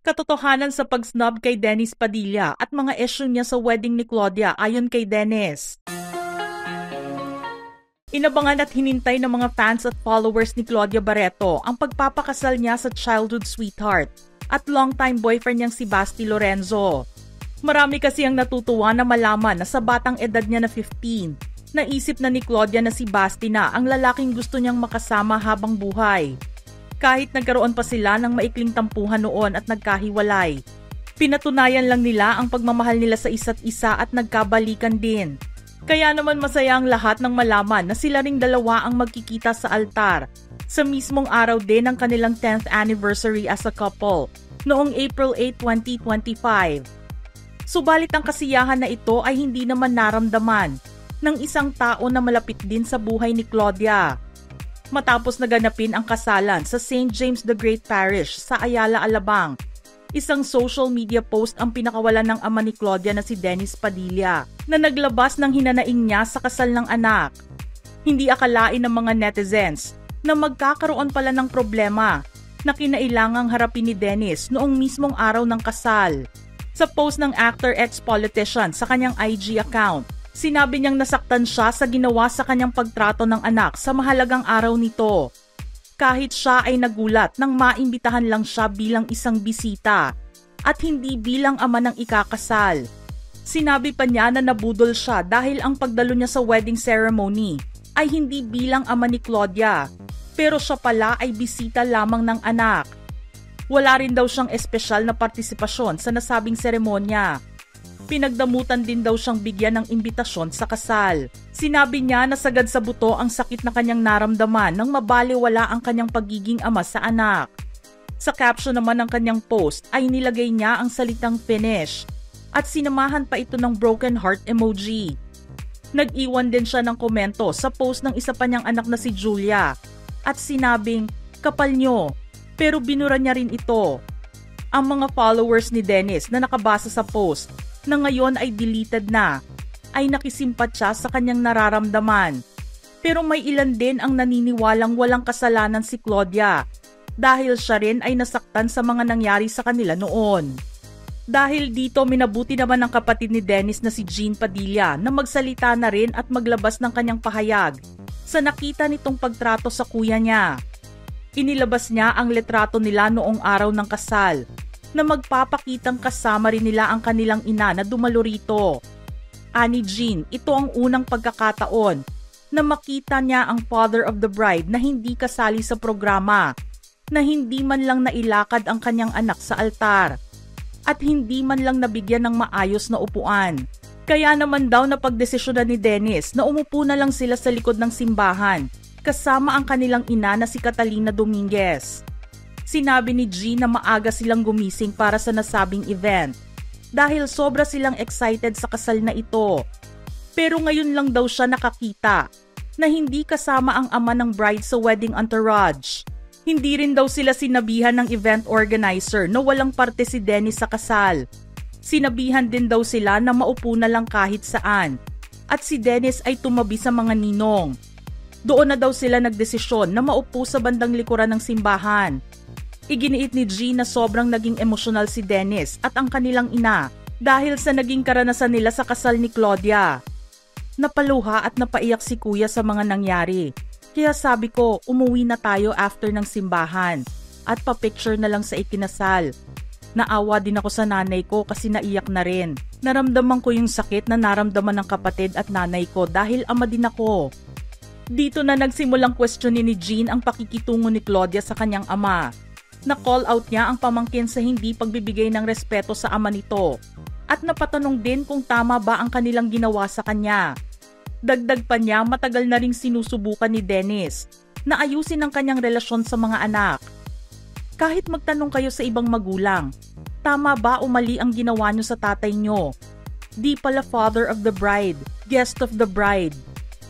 katotohanan sa pag-snub kay Dennis Padilla at mga issue niya sa wedding ni Claudia ayon kay Dennis. Inabangan at hinintay ng mga fans at followers ni Claudia Barreto ang pagpapakasal niya sa childhood sweetheart at longtime boyfriend niyang si Basti Lorenzo. Marami kasi ang natutuwa na malaman na sa batang edad niya na 15, naisip na ni Claudia na si Basti na ang lalaking gusto niyang makasama habang buhay. Kahit nagkaroon pa sila ng maikling tampuhan noon at nagkahiwalay, pinatunayan lang nila ang pagmamahal nila sa isa't isa at nagkabalikan din. Kaya naman masaya ang lahat ng malaman na sila ring dalawa ang magkikita sa altar sa mismong araw din ng kanilang 10th anniversary as a couple noong April 8, 2025. Subalit ang kasiyahan na ito ay hindi naman naramdaman ng isang tao na malapit din sa buhay ni Claudia. Matapos naganapin ang kasalan sa St. James the Great Parish sa Ayala, Alabang, isang social media post ang pinakawalan ng ama ni Claudia na si Dennis Padilla na naglabas ng hinanaing niya sa kasal ng anak. Hindi akalain ng mga netizens na magkakaroon pala ng problema na kinailangang harapin ni Dennis noong mismong araw ng kasal. Sa post ng actor ex-politician sa kanyang IG account, sinabi niyang nasaktan siya sa ginawa sa kanyang pagtrato ng anak sa mahalagang araw nito. Kahit siya ay nagulat nang maimbitahan lang siya bilang isang bisita at hindi bilang ama ng ikakasal. Sinabi pa niya na nabudol siya dahil ang pagdalo niya sa wedding ceremony ay hindi bilang ama ni Claudia, pero siya pala ay bisita lamang ng anak. Wala rin daw siyang espesyal na partisipasyon sa nasabing seremonya. Pinagdamutan din daw siyang bigyan ng imbitasyon sa kasal. Sinabi niya na sagad sa buto ang sakit na kanyang naramdaman nang mabaliwala ang kanyang pagiging ama sa anak. Sa caption naman ng kanyang post ay nilagay niya ang salitang finish at sinamahan pa ito ng broken heart emoji. Nag-iwan din siya ng komento sa post ng isa pa niyang anak na si Julia at sinabing, "Kapal nyo," pero binura niya rin ito. Ang mga followers ni Dennis na nakabasa sa post na ngayon ay deleted na, ay nakisimpat siya sa kanyang nararamdaman. Pero may ilan din ang naniniwalang walang kasalanan si Claudia dahil siya rin ay nasaktan sa mga nangyari sa kanila noon. Dahil dito minabuti naman ng kapatid ni Dennis na si Jean Padilla na magsalita na rin at maglabas ng kanyang pahayag sa nakita nitong pagtrato sa kuya niya. Inilabas niya ang litrato nila noong araw ng kasal na magpapakitang kasama rin nila ang kanilang ina na dumalo rito. Ani Jean, ito ang unang pagkakataon na makita niya ang father of the bride na hindi kasali sa programa, na hindi man lang nailakad ang kanyang anak sa altar, at hindi man lang nabigyan ng maayos na upuan. Kaya naman daw napagdesisyonan ni Dennis na umupo na lang sila sa likod ng simbahan kasama ang kanilang ina na si Catalina Dominguez. Sinabi ni G na maaga silang gumising para sa nasabing event dahil sobra silang excited sa kasal na ito. Pero ngayon lang daw siya nakakita na hindi kasama ang ama ng bride sa wedding entourage. Hindi rin daw sila sinabihan ng event organizer na walang parte si Dennis sa kasal. Sinabihan din daw sila na maupo na lang kahit saan at si Dennis ay tumabi sa mga ninong. Doon na daw sila nagdesisyon na maupo sa bandang likuran ng simbahan. Iginiit ni G na sobrang naging emosyonal si Dennis at ang kanilang ina dahil sa naging karanasan nila sa kasal ni Claudia. Napaluha at napaiyak si kuya sa mga nangyari. Kaya sabi ko, umuwi na tayo after ng simbahan at pa-picture na lang sa ikinasal. Naawa din ako sa nanay ko kasi naiyak na rin. Naramdaman ko yung sakit na naramdaman ng kapatid at nanay ko dahil ama din ako. Dito na nagsimulang questionin ni Jean ang pakikitungo ni Claudia sa kanyang ama. Na-call out niya ang pamangkin sa hindi pagbibigay ng respeto sa ama nito at napatanong din kung tama ba ang kanilang ginawa sa kanya. Dagdag pa niya matagal na ring sinusubukan ni Dennis na ayusin ang kanyang relasyon sa mga anak. Kahit magtanong kayo sa ibang magulang, tama ba o mali ang ginawa niyo sa tatay niyo? Di pala father of the bride, guest of the bride.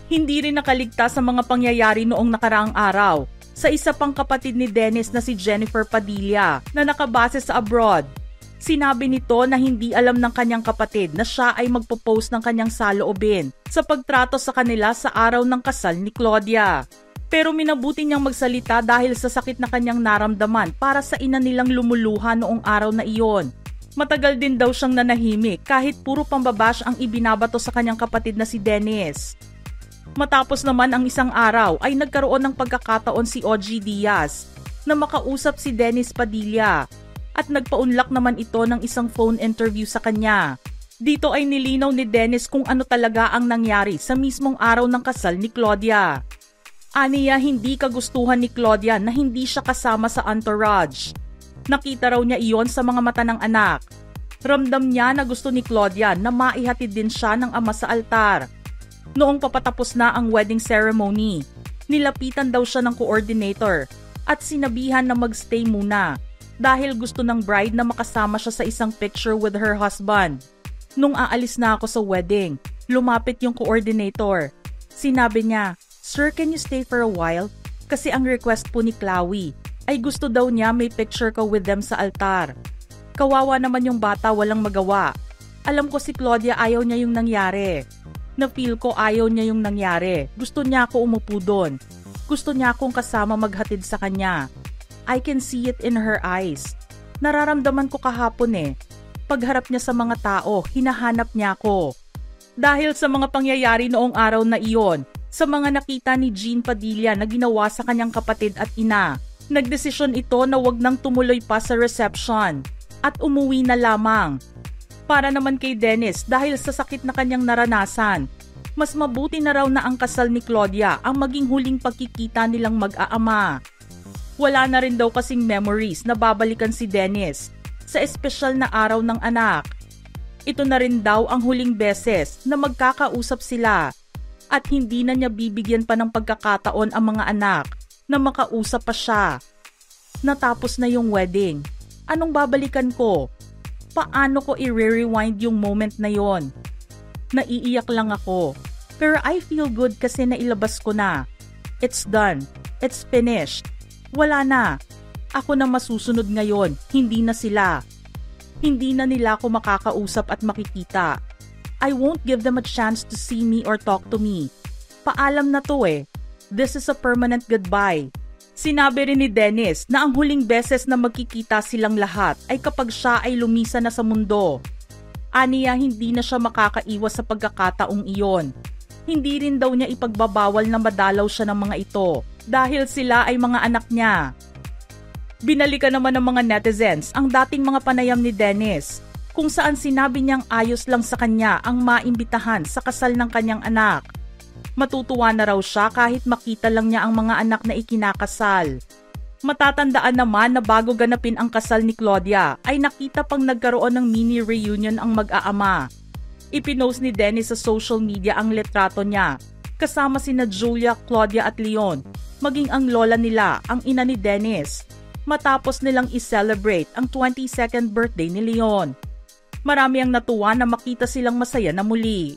Hindi rin nakaligtas sa mga pangyayari noong nakaraang araw sa isa pang kapatid ni Dennis na si Jennifer Padilla na nakabase sa abroad. Sinabi nito na hindi alam ng kanyang kapatid na siya ay magpo-post ng kanyang saloobin sa pagtrato sa kanila sa araw ng kasal ni Claudia. Pero minabuti niyang magsalita dahil sa sakit na kanyang naramdaman para sa ina nilang lumuluha noong araw na iyon. Matagal din daw siyang nanahimik kahit puro pambabash ang ibinabato sa kanyang kapatid na si Dennis. Matapos naman ang isang araw ay nagkaroon ng pagkakataon si OG Diaz na makausap si Dennis Padilla at nagpaunlak naman ito ng isang phone interview sa kanya. Dito ay nilinaw ni Dennis kung ano talaga ang nangyari sa mismong araw ng kasal ni Claudia. Aniya hindi kagustuhan ni Claudia na hindi siya kasama sa entourage. Nakita raw niya iyon sa mga mata ng anak. Ramdam niya na gusto ni Claudia na maihatid din siya ng ama sa altar. Noong papatapos na ang wedding ceremony, nilapitan daw siya ng coordinator at sinabihan na magstay muna dahil gusto ng bride na makasama siya sa isang picture with her husband. Nung aalis na ako sa wedding, lumapit yung coordinator. Sinabi niya, "Sir, can you stay for a while?" Kasi ang request po ni Chloe ay gusto daw niya may picture ko with them sa altar. Kawawa naman yung bata, walang magawa. Alam ko si Claudia ayaw niya yung nangyari. Na-feel ko ayaw niya yung nangyari. Gusto niya ako umupo doon. Gusto niya akong kasama maghatid sa kanya. I can see it in her eyes. Nararamdaman ko kahapon Pagharap niya sa mga tao, hinahanap niya ako. Dahil sa mga pangyayari noong araw na iyon, sa mga nakita ni Jean Padilla na ginawa sa kanyang kapatid at ina, nagdesisyon ito na wag nang tumuloy pa sa reception at umuwi na lamang. Para naman kay Dennis dahil sa sakit na kanyang naranasan, mas mabuti na raw na ang kasal ni Claudia ang maging huling pagkikita nilang mag-aama. Wala na rin daw kasing memories na babalikan si Dennis sa espesyal na araw ng anak. Ito na rin daw ang huling beses na magkakausap sila at hindi na niya bibigyan pa ng pagkakataon ang mga anak na makausap pa siya. Natapos na yung wedding. Anong babalikan ko? Paano ko i-rewind yung moment na yon? Naiiyak lang ako. Pero I feel good kasi nailabas ko na. It's done. It's finished. Wala na. Ako na masusunod ngayon, hindi na sila. Hindi na nila ako makakausap at makikita. I won't give them a chance to see me or talk to me. Paalam na to This is a permanent goodbye. Sinabi rin ni Dennis na ang huling beses na magkikita silang lahat ay kapag siya ay lumisa na sa mundo. Aniya hindi na siya makakaiwas sa pagkakataong iyon. Hindi rin daw niya ipagbabawal na madalaw siya ng mga ito dahil sila ay mga anak niya. Binalikan naman ng mga netizens ang dating mga panayam ni Dennis kung saan sinabi niyang ayos lang sa kanya ang maimbitahan sa kasal ng kanyang anak. Matutuwa na raw siya kahit makita lang niya ang mga anak na ikinakasal. Matatandaan naman na bago ganapin ang kasal ni Claudia ay nakita pang nagkaroon ng mini reunion ang mag-aama. Ipinost ni Dennis sa social media ang litrato niya kasama sina Julia, Claudia at Leon, maging ang lola nila, ang ina ni Dennis, matapos nilang i-celebrate ang 22nd birthday ni Leon. Marami ang natuwa na makita silang masaya na muli.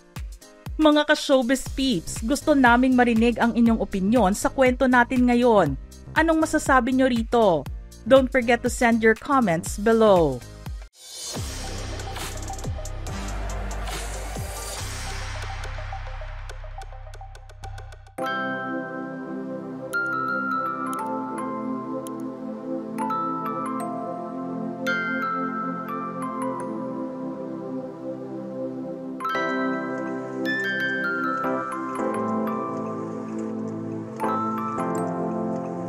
Mga ka-showbiz peeps, gusto naming marinig ang inyong opinyon sa kwento natin ngayon. Anong masasabi nyo rito? Don't forget to send your comments below.